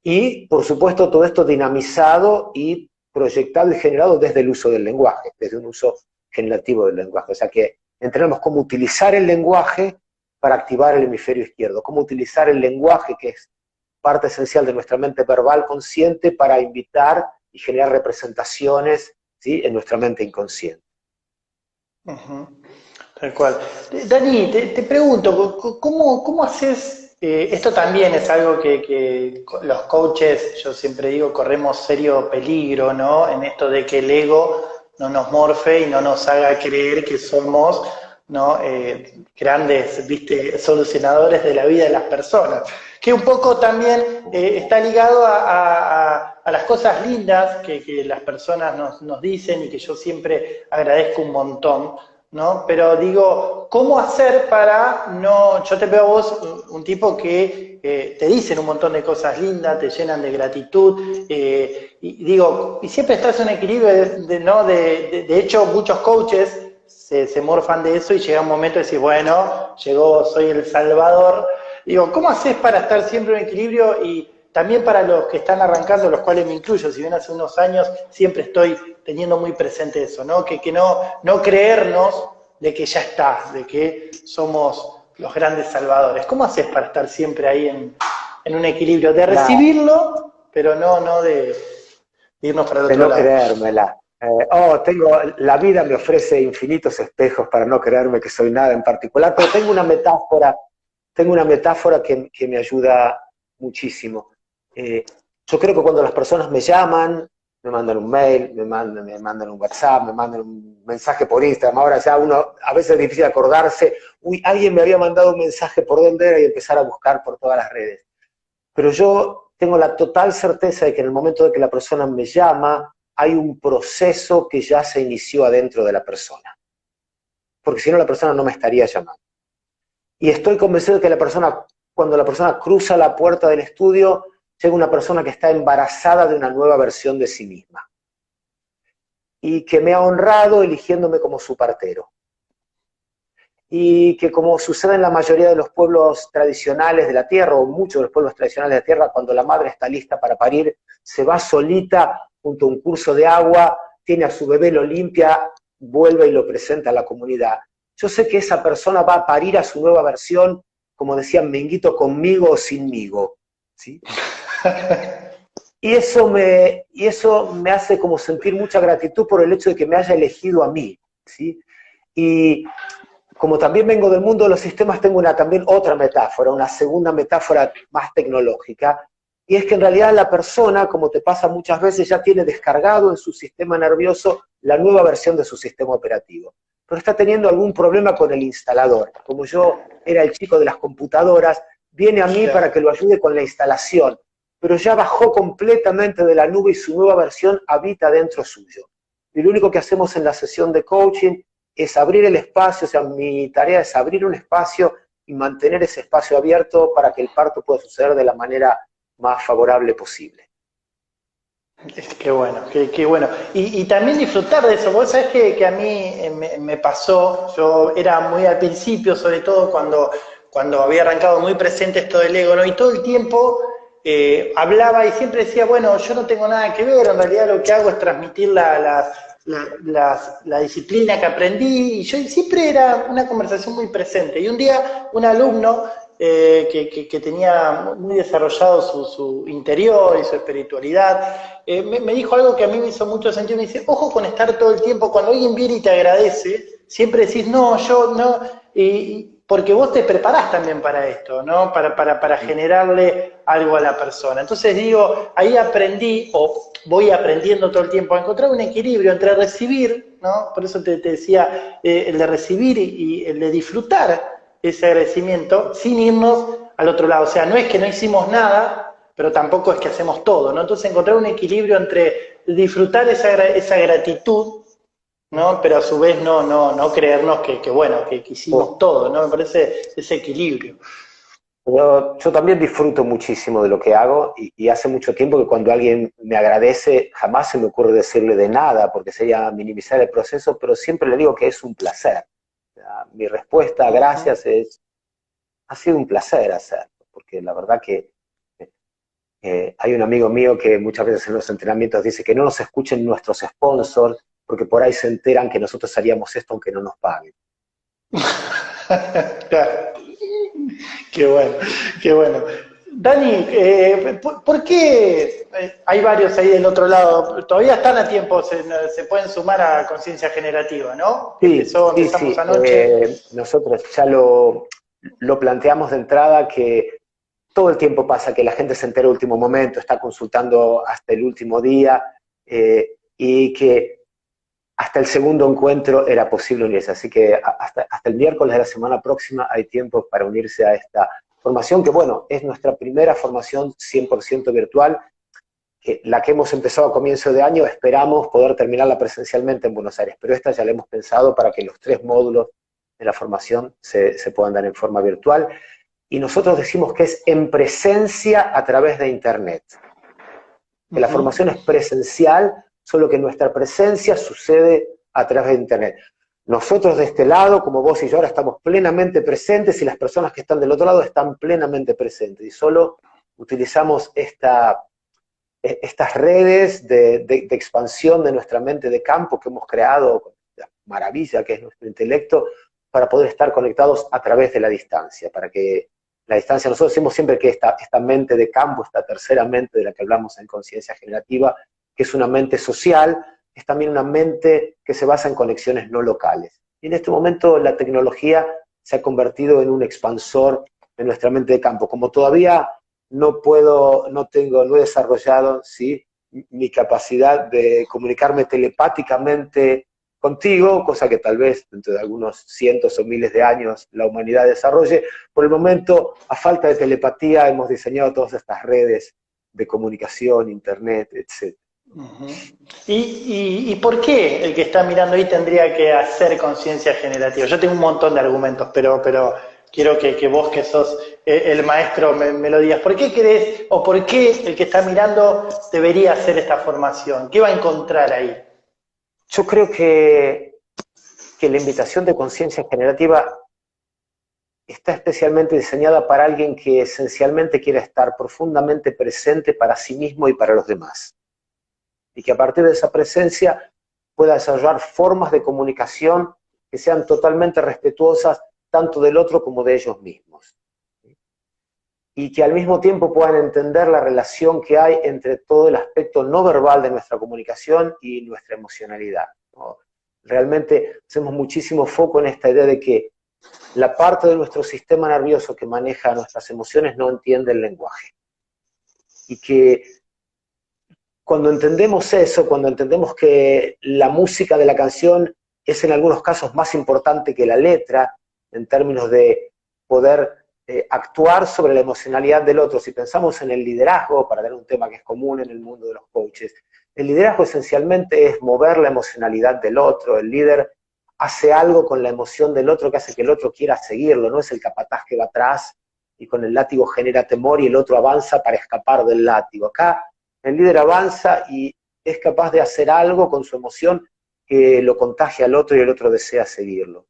Y por supuesto todo esto dinamizado y proyectado y generado desde el uso del lenguaje, desde un uso generativo del lenguaje. O sea que entrenamos cómo utilizar el lenguaje para activar el hemisferio izquierdo, cómo utilizar el lenguaje, que es parte esencial de nuestra mente verbal consciente, para invitar y generar representaciones, ¿sí?, en nuestra mente inconsciente. Tal cual. Dani, te pregunto, ¿cómo haces? Esto también es algo que los coaches, yo siempre digo, corremos serio peligro, ¿no? En esto de que el ego no nos morfe y no nos haga creer que somos, ¿no? Grandes, ¿viste?, solucionadores de la vida de las personas. Que un poco también está ligado a las cosas lindas que las personas nos dicen y que yo siempre agradezco un montón, ¿no? Pero digo, ¿cómo hacer para no...? Yo te veo a vos un tipo que te dicen un montón de cosas lindas, te llenan de gratitud, y digo, y siempre estás en un equilibrio, ¿no? De hecho, muchos coaches se morfan de eso y llega un momento de decir, bueno, llegó, soy el Salvador. Digo, ¿cómo haces para estar siempre en equilibrio? Y también para los que están arrancando, los cuales me incluyo, si bien hace unos años siempre estoy teniendo muy presente eso, ¿no? Que no creernos de que ya está, de que somos los grandes salvadores. ¿Cómo haces para estar siempre ahí en un equilibrio? De recibirlo, pero no de irnos para el otro lado. De no creérmela. La vida me ofrece infinitos espejos para no creerme que soy nada en particular, pero tengo una metáfora que me ayuda muchísimo. Yo creo que cuando las personas me llaman, me mandan un mail, me mandan un WhatsApp, me mandan un mensaje por Instagram, ahora ya uno, a veces es difícil acordarse, alguien me había mandado un mensaje por dónde era y empezar a buscar por todas las redes. Pero yo tengo la total certeza de que en el momento de que la persona me llama, hay un proceso que ya se inició adentro de la persona. Porque si no, la persona no me estaría llamando. Y estoy convencido de que cuando la persona cruza la puerta del estudio, llega una persona que está embarazada de una nueva versión de sí misma. Y que me ha honrado eligiéndome como su partero. Y que, como sucede en la mayoría de los pueblos tradicionales de la tierra, o muchos de los pueblos tradicionales de la tierra, cuando la madre está lista para parir, se va solita junto a un curso de agua, tiene a su bebé, lo limpia, vuelve y lo presenta a la comunidad. Yo sé que esa persona va a parir a su nueva versión, como decían, Menguito, conmigo o sinmigo, ¿sí? Y eso me hace como sentir mucha gratitud por el hecho de que me haya elegido a mí, ¿sí? Y como también vengo del mundo de los sistemas, tengo también otra metáfora, una segunda metáfora más tecnológica, y es que en realidad la persona, como te pasa muchas veces, ya tiene descargado en su sistema nervioso la nueva versión de su sistema operativo, pero está teniendo algún problema con el instalador. Como yo era el chico de las computadoras, viene a mí para que lo ayude con la instalación, pero ya bajó completamente de la nube y su nueva versión habita dentro suyo. Y lo único que hacemos en la sesión de coaching es abrir el espacio, o sea, mi tarea es abrir un espacio y mantener ese espacio abierto para que el parto pueda suceder de la manera más favorable posible. Qué bueno, qué bueno. Y también disfrutar de eso. Vos sabés que a mí me pasó, yo era muy al principio, sobre todo cuando había arrancado muy presente esto del ego, ¿no? Y todo el tiempo hablaba y siempre decía, bueno, yo no tengo nada que ver, en realidad lo que hago es transmitir la disciplina que aprendí, y yo siempre era una conversación muy presente. Y un día un alumno que tenía muy desarrollado su interior y su espiritualidad, me dijo algo que a mí me hizo mucho sentido. Me dice, ojo con estar todo el tiempo, cuando alguien viene y te agradece, siempre decís, no, yo no, porque vos te preparás también para esto, ¿no? Para generarle algo a la persona. Entonces digo, ahí aprendí, o voy aprendiendo todo el tiempo, a encontrar un equilibrio entre recibir, ¿no? Por eso te decía, el de recibir y el de disfrutar ese agradecimiento sin irnos al otro lado. O sea, no es que no hicimos nada, pero tampoco es que hacemos todo, ¿no? Entonces encontrar un equilibrio entre disfrutar esa gratitud, ¿no? Pero a su vez no creernos que hicimos todo, ¿no? Me parece ese equilibrio. Yo también disfruto muchísimo de lo que hago y hace mucho tiempo que cuando alguien me agradece, jamás se me ocurre decirle de nada, porque sería minimizar el proceso, pero siempre le digo que es un placer. Mi respuesta, gracias, ha sido un placer hacerlo, porque la verdad que hay un amigo mío que muchas veces en los entrenamientos dice que no nos escuchen nuestros sponsors, porque por ahí se enteran que nosotros haríamos esto aunque no nos paguen. Claro. Qué bueno, qué bueno. Dani, ¿por qué hay varios ahí del otro lado? Todavía están a tiempo, se pueden sumar a Conciencia Generativa, ¿no? Sí, empezamos anoche. Nosotros ya lo planteamos de entrada, que todo el tiempo pasa que la gente se entera al último momento, está consultando hasta el último día, y que hasta el segundo encuentro era posible unirse. Así que hasta el miércoles de la semana próxima hay tiempo para unirse a esta formación, que bueno, es nuestra primera formación 100% virtual, la que hemos empezado a comienzo de año. Esperamos poder terminarla presencialmente en Buenos Aires, pero esta ya la hemos pensado para que los 3 módulos de la formación se puedan dar en forma virtual. Y nosotros decimos que es en presencia a través de Internet. Que la formación es presencial, solo que nuestra presencia sucede a través de Internet. nosotros de este lado, como vos y yo ahora, estamos plenamente presentes y las personas que están del otro lado están plenamente presentes. Y solo utilizamos estas redes de expansión de nuestra mente de campo que hemos creado, con la maravilla que es nuestro intelecto, para poder estar conectados a través de la distancia, para que la distancia, nosotros decimos siempre que esta mente de campo, esta tercera mente de la que hablamos en conciencia generativa, que es una mente social, es también una mente que se basa en conexiones no locales. Y en este momento la tecnología se ha convertido en un expansor de nuestra mente de campo. Como todavía no he desarrollado, ¿sí?, mi capacidad de comunicarme telepáticamente contigo, cosa que tal vez dentro de algunos cientos o miles de años la humanidad desarrolle. Por el momento, a falta de telepatía, hemos diseñado todas estas redes de comunicación, internet, etc. Uh-huh. ¿Y por qué el que está mirando ahí tendría que hacer conciencia generativa? Yo tengo un montón de argumentos, pero quiero que vos, que sos el maestro, me lo digas. ¿Por qué crees o por qué el que está mirando debería hacer esta formación? ¿Qué va a encontrar ahí? Yo creo que la invitación de conciencia generativa está especialmente diseñada para alguien que esencialmente quiere estar profundamente presente para sí mismo y para los demás. Y que a partir de esa presencia pueda desarrollar formas de comunicación que sean totalmente respetuosas tanto del otro como de ellos mismos. Y que al mismo tiempo puedan entender la relación que hay entre todo el aspecto no verbal de nuestra comunicación y nuestra emocionalidad, ¿no? Realmente hacemos muchísimo foco en esta idea de que la parte de nuestro sistema nervioso que maneja nuestras emociones no entiende el lenguaje. Y que cuando entendemos eso, cuando entendemos que la música de la canción es en algunos casos más importante que la letra, en términos de poder actuar sobre la emocionalidad del otro. Si pensamos en el liderazgo, para dar un tema que es común en el mundo de los coaches, el liderazgo esencialmente es mover la emocionalidad del otro. El líder hace algo con la emoción del otro que hace que el otro quiera seguirlo, no es el capataz que va atrás y con el látigo genera temor y el otro avanza para escapar del látigo. Acá el líder avanza y es capaz de hacer algo con su emoción que lo contagia al otro y el otro desea seguirlo.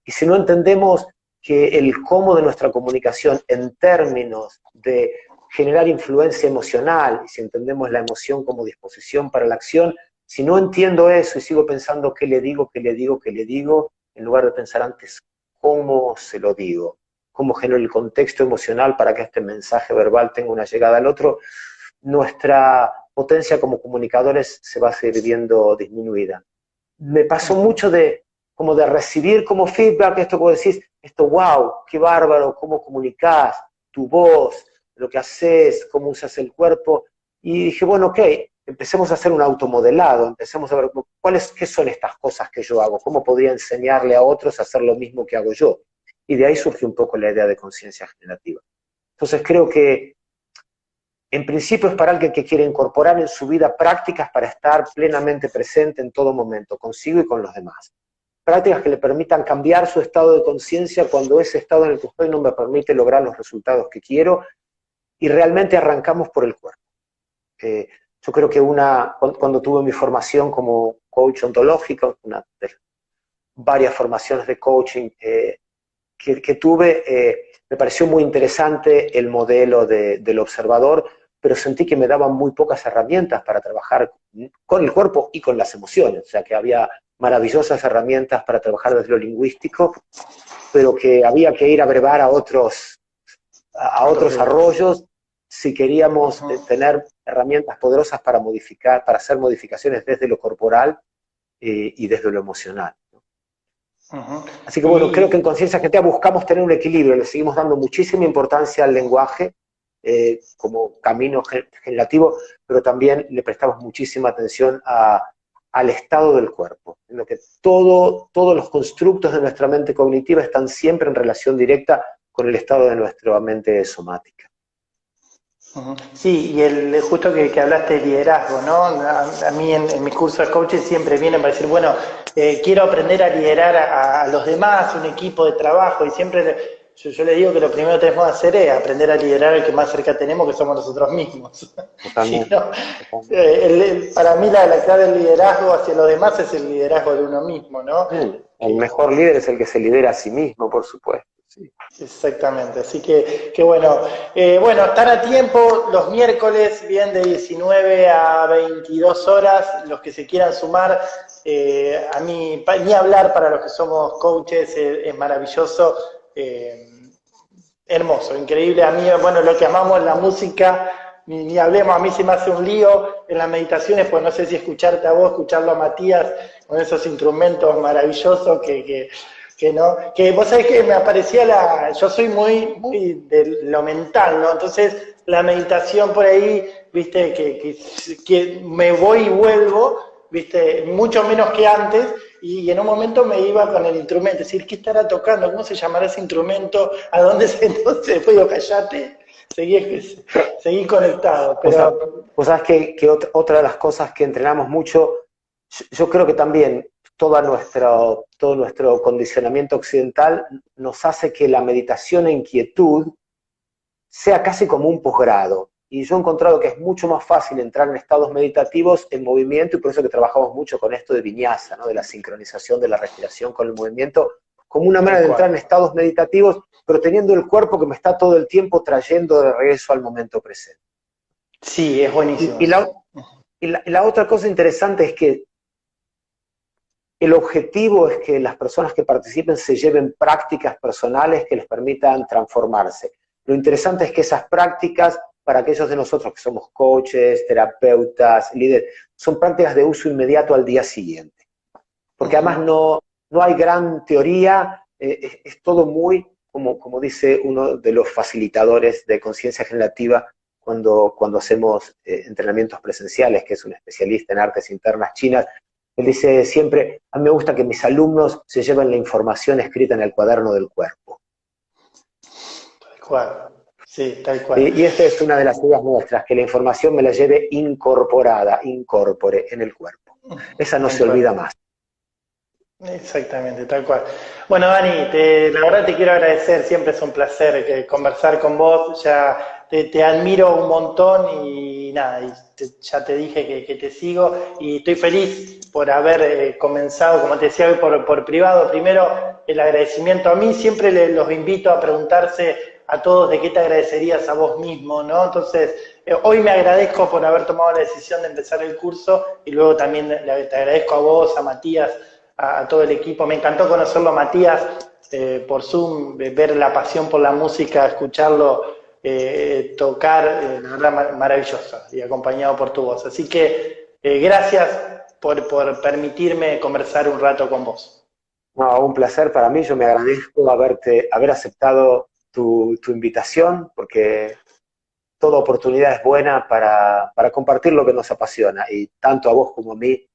Y si no entendemos que el cómo de nuestra comunicación en términos de generar influencia emocional, y si entendemos la emoción como disposición para la acción, si no entiendo eso y sigo pensando qué le digo, en lugar de pensar antes cómo se lo digo, cómo genero el contexto emocional para que este mensaje verbal tenga una llegada al otro, nuestra potencia como comunicadores se va a seguir viendo disminuida. Me pasó mucho como de recibir como feedback esto que vos decís, esto, wow, qué bárbaro, cómo comunicás, tu voz, lo que haces, cómo usas el cuerpo. Y dije, bueno, ok, empecemos a hacer un automodelado, empecemos a ver qué son estas cosas que yo hago, cómo podría enseñarle a otros a hacer lo mismo que hago yo. Y de ahí surge un poco la idea de conciencia generativa. Entonces creo que en principio es para alguien que quiere incorporar en su vida prácticas para estar plenamente presente en todo momento, consigo y con los demás. Prácticas que le permitan cambiar su estado de conciencia cuando ese estado en el que estoy no me permite lograr los resultados que quiero, y realmente arrancamos por el cuerpo. Yo creo que cuando tuve mi formación como coach ontológico, una de varias formaciones de coaching que tuve, me pareció muy interesante el modelo del observador, pero sentí que me daban muy pocas herramientas para trabajar con el cuerpo y con las emociones, o sea que había maravillosas herramientas para trabajar desde lo lingüístico, pero que había que ir a brevar a otros arroyos si queríamos tener herramientas poderosas para hacer modificaciones desde lo corporal y desde lo emocional. Así que bueno, creo que en Conciencia Generativa buscamos tener un equilibrio, le seguimos dando muchísima importancia al lenguaje como camino generativo, pero también le prestamos muchísima atención al estado del cuerpo, en lo que todos los constructos de nuestra mente cognitiva están siempre en relación directa con el estado de nuestra mente somática. Sí, y justo que hablaste de liderazgo, ¿no? A mí en mi curso de coaching siempre vienen para decir, bueno, quiero aprender a liderar a los demás, un equipo de trabajo, y siempre yo le digo que lo primero que tenemos que hacer es aprender a liderar al que más cerca tenemos, que somos nosotros mismos. Si no, para mí la clave del liderazgo hacia los demás es el liderazgo de uno mismo, ¿no? El mejor líder es el que se lidera a sí mismo, por supuesto. Sí. Exactamente, así que bueno, están a tiempo los miércoles, bien de 19 a 22 horas, los que se quieran sumar, a mí, ni hablar para los que somos coaches, es maravilloso, hermoso, increíble, a mí, bueno, lo que amamos la música, ni hablemos, a mí se me hace un lío en las meditaciones, pues no sé si escucharte a vos, escucharlo a Matías, con esos instrumentos maravillosos que vos sabés que me aparecía yo soy muy de lo mental, ¿no? Entonces la meditación por ahí, viste, que me voy y vuelvo, viste, mucho menos que antes, y en un momento me iba con el instrumento, es decir, ¿qué estará tocando? ¿Cómo se llamará ese instrumento? ¿A dónde se? Entonces después digo, callate, seguí conectado. Pero vos sabés que otra de las cosas que entrenamos mucho, yo creo que también todo nuestro condicionamiento occidental nos hace que la meditación en quietud sea casi como un posgrado. Y yo he encontrado que es mucho más fácil entrar en estados meditativos en movimiento, y por eso que trabajamos mucho con esto de viñasa, ¿no? De la sincronización de la respiración con el movimiento, como una manera de entrar en estados meditativos, pero teniendo el cuerpo que me está todo el tiempo trayendo de regreso al momento presente. Sí, es buenísimo. Y la otra cosa interesante es que el objetivo es que las personas que participen se lleven prácticas personales que les permitan transformarse. Lo interesante es que esas prácticas, para aquellos de nosotros que somos coaches, terapeutas, líderes, son prácticas de uso inmediato al día siguiente. Porque además no hay gran teoría, es todo muy, como dice uno de los facilitadores de conciencia generativa cuando hacemos entrenamientos presenciales, que es un especialista en artes internas chinas. Él dice siempre, a mí me gusta que mis alumnos se lleven la información escrita en el cuaderno del cuerpo. Tal cual, sí, tal cual. Y esta es una de las ideas nuestras, que la información me la lleve incorporada, incorpore en el cuerpo. Esa no se olvida más. Exactamente, tal cual. Bueno, Dani, la verdad te quiero agradecer, siempre es un placer conversar con vos, ya te admiro un montón y nada, ya te dije que te sigo y estoy feliz por haber comenzado, como te decía hoy, por privado. Primero, el agradecimiento a mí, siempre los invito a preguntarse a todos de qué te agradecerías a vos mismo, ¿no? Entonces, hoy me agradezco por haber tomado la decisión de empezar el curso y luego también te agradezco a vos, a Matías, a todo el equipo. Me encantó conocerlo a Matías por Zoom, ver la pasión por la música, escucharlo tocar, la verdad maravilloso, y acompañado por tu voz. Así que gracias por permitirme conversar un rato con vos. No, un placer para mí, yo me agradezco haber aceptado tu invitación, porque toda oportunidad es buena para compartir lo que nos apasiona, y tanto a vos como a mí,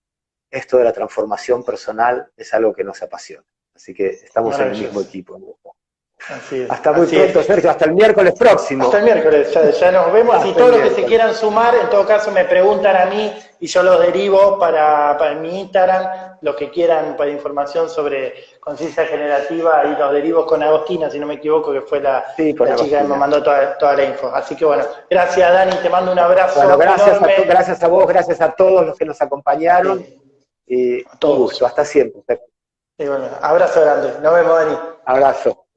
esto de la transformación personal es algo que nos apasiona. Así que estamos en el mismo equipo, ¿no? Así es, hasta muy pronto, Sergio, hasta el miércoles próximo. Hasta el miércoles, ya nos vemos. Y todos los que se quieran sumar, en todo caso me preguntan a mí y yo los derivo para mi Instagram, los que quieran para información sobre conciencia generativa, y los derivo con Agostina, si no me equivoco, que fue la chica que me mandó toda la info. Así que bueno, gracias Dani, te mando un abrazo. Bueno, gracias a vos, gracias a todos los que nos acompañaron. Y todo gusto, hasta siempre. Y bueno, abrazo grande, nos vemos Dani. Abrazo.